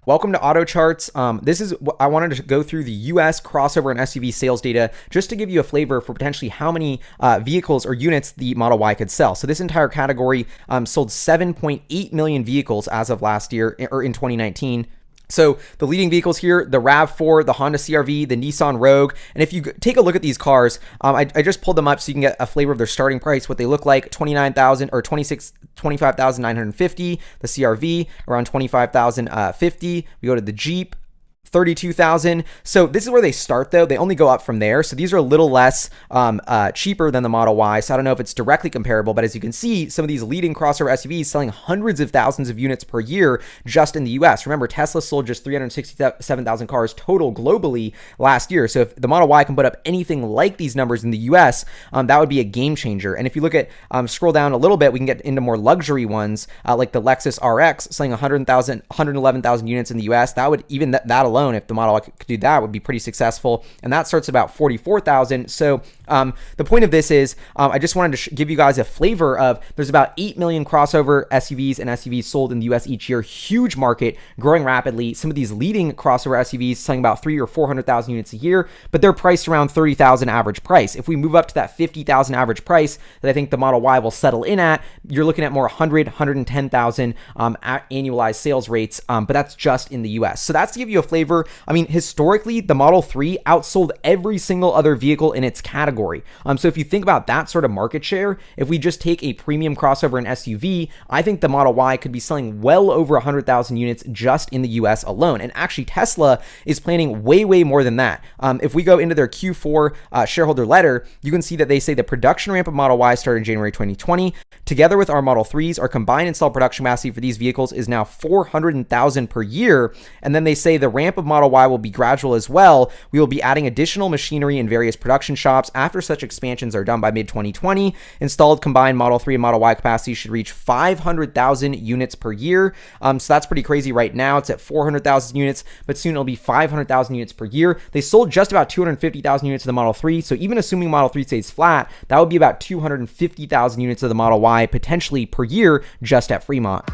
Welcome to Auto Charts. This is what I wanted to go through the US crossover and SUV sales data just to give you a flavor for potentially how many vehicles or units the Model Y could sell. So this entire category sold 7.8 million vehicles as of last year or in 2019. So the leading vehicles here, the RAV4, the Honda CR-V, the Nissan Rogue. And if you take a look at these cars, I just pulled them up so you can get a flavor of their starting price, what they look like. 29,000 or 25,950. The CR-V around 25,050. We go to the Jeep, 32,000. So this is where they start though. They only go up from there. So these are a little less cheaper than the Model Y. So I don't know if it's directly comparable, but as you can see, some of these leading crossover SUVs selling hundreds of thousands of units per year just in the US. Remember, Tesla sold just 367,000 cars total globally last year. So if the Model Y can put up anything like these numbers in the US, that would be a game changer. And if you look at, scroll down a little bit, we can get into more luxury ones like the Lexus RX selling 111,000 units in the US. That would, even that alone, if the Model Y could do that, would be pretty successful. And that starts at about 44,000. So the point of this is I just wanted to give you guys a flavor of there's about 8 million crossover SUVs and SUVs sold in the US each year. Huge market, growing rapidly. Some of these leading crossover SUVs selling about 300,000 or 400,000 units a year, but they're priced around 30,000 average price. If we move up to that 50,000 average price that I think the Model Y will settle in at, you're looking at more 110,000 annualized sales rates, but that's just in the US. So that's to give you a flavor. I mean, historically, the Model 3 outsold every single other vehicle in its category. So if you think about that sort of market share, if we just take a premium crossover and SUV, I think the Model Y could be selling well over 100,000 units just in the US alone. And actually, Tesla is planning way more than that. If we go into their Q4 shareholder letter, you can see that they say the production ramp of Model Y started in January 2020. Together with our Model 3s, our combined installed production capacity for these vehicles is now 400,000 per year. And then they say the ramp of Model Y will be gradual as well. We will be adding additional machinery in various production shops after such expansions are done by mid-2020. Installed combined Model 3 and Model Y capacity should reach 500,000 units per year. So that's pretty crazy right now. It's at 400,000 units, but soon it'll be 500,000 units per year. They sold just about 250,000 units of the Model 3. So even assuming Model 3 stays flat, that would be about 250,000 units of the Model Y potentially per year just at Fremont.